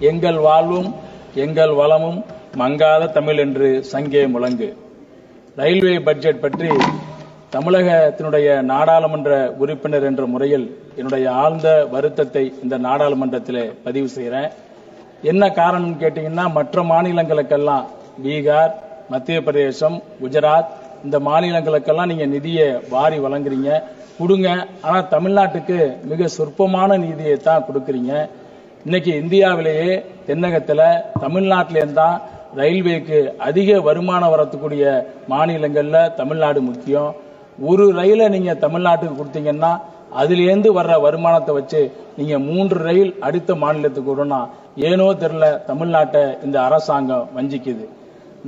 எங்கள் வாழ்வும் எங்கள் வளமும் மங்காத தமிழ் என்று சங்கே முழங்கு. ரயில்வே பட்ஜெட் பற்றி தமிழகத்தினுடைய நாடாளுமன்ற உறுப்பினர் என்ற முறையில் என்னுடைய ஆழ்ந்த வருத்தத்தை இந்த நாடாளுமன்றத்தில் பதிவு செய்கிறேன். என்ன காரணம் கேட்டீங்கன்னா, மற்ற மாநிலங்களுக்கெல்லாம் பீகார், மத்திய பிரதேசம், குஜராத் இந்த மாநிலங்களுக்கெல்லாம் நீங்க நிதியை வாரி வழங்குறீங்க, கொடுங்க. ஆனா தமிழ்நாட்டுக்கு மிக சொற்பமான நிதியை தான் கொடுக்கறீங்க. இன்னைக்கு இந்தியாவிலேயே தென்னகத்தில் தமிழ்நாட்டிலேருந்து தான் ரயில்வேக்கு அதிக வருமானம் வரக்கூடிய மாநிலங்கள்ல தமிழ்நாடு முக்கியம். ஒரு ரயிலை நீங்க தமிழ்நாட்டுக்கு கொடுத்தீங்கன்னா அதிலேருந்து வர்ற வருமானத்தை வச்சு நீங்க 3 ரயில் அடுத்த மாநிலத்துக்கு விடணும். ஏனோ தெரியல, தமிழ்நாட்டை இந்த அரசாங்கம் வஞ்சிக்குது.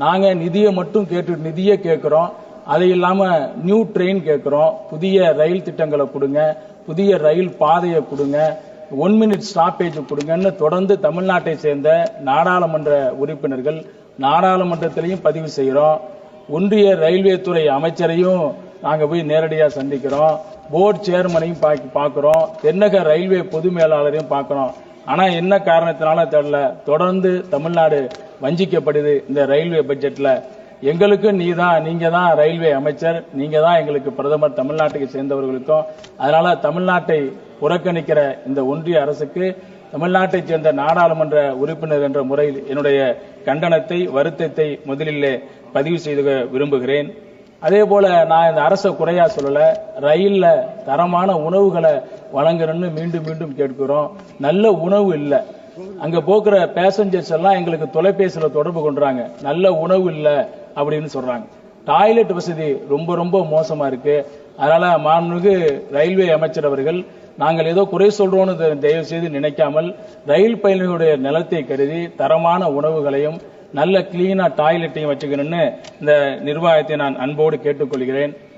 நாங்க நிதியை கேட்கிறோம், அது இல்லாம நியூ ட்ரெயின் கேட்கிறோம். புதிய ரயில் திட்டங்களை கொடுங்க, புதிய ரயில் பாதையை கொடுங்க, 1 மினிட் ஸ்டாப்பேஜ் கொடுங்கன்னு தொடர்ந்து தமிழ்நாட்டை சேர்ந்த நாடாளுமன்ற உறுப்பினர்கள் நாடாளுமன்றத்திலையும் பதிவு செய்கிறோம். ஒன்றிய ரயில்வே துறை அமைச்சரையும் நாங்க போய் நேரடியாக சந்திக்கிறோம். போர்டு சேர்மனையும் பார்க்கிறோம். தென்னக ரயில்வே பொது மேலாளரையும் பார்க்கிறோம். ஆனா என்ன காரணத்தினால தெரியல, தொடர்ந்து தமிழ்நாடு வஞ்சிக்கப்படுது. இந்த ரயில்வே பட்ஜெட்ல எங்களுக்கு நீங்க தான் ரயில்வே அமைச்சர், நீங்க தான் எங்களுக்கு பிரதமர், தமிழ்நாட்டுக்கு சேர்ந்தவர்களுக்கும். அதனால தமிழ்நாட்டை புறக்கணிக்கிற இந்த ஒன்றிய அரசுக்கு தமிழ்நாட்டை சேர்ந்த நாடாளுமன்ற உறுப்பினர் என்ற முறையில் என்னுடைய கண்டனத்தை, வருத்தத்தை முதலிலே பதிவு செய்து விரும்புகிறேன். அதே போல நான் இந்த அரசை குறையா சொல்லல, ரயில்ல தரமான உணவுகளை வழங்கணும்னு மீண்டும் மீண்டும் கேட்கிறோம். நல்ல உணவு இல்லை. அங்க போக்குற பேசஞ்சர்ஸ் எல்லாம் எங்களுக்கு தொலைபேசியில தொடர்பு கொண்டாங்க, நல்ல உணவு இல்லை அப்படின்னு சொல்றாங்க. டாய்லெட் வசதி ரொம்ப ரொம்ப மோசமா இருக்கு. அதனால மாண்புமிகு ரயில்வே அமைச்சர் அவர்கள், நாங்கள் ஏதோ குறை சொல்றோம்னு தயவு செய்து நினைக்காமல் ரயில் பயணிகளுடைய நிலத்தை கருதி தரமான உணவுகளையும் நல்ல கிளீனா டாய்லெட்டையும் வச்சுக்கணும்னு இந்த நிர்வாகத்தை நான் அன்போடு கேட்டுக்கொள்கிறேன்.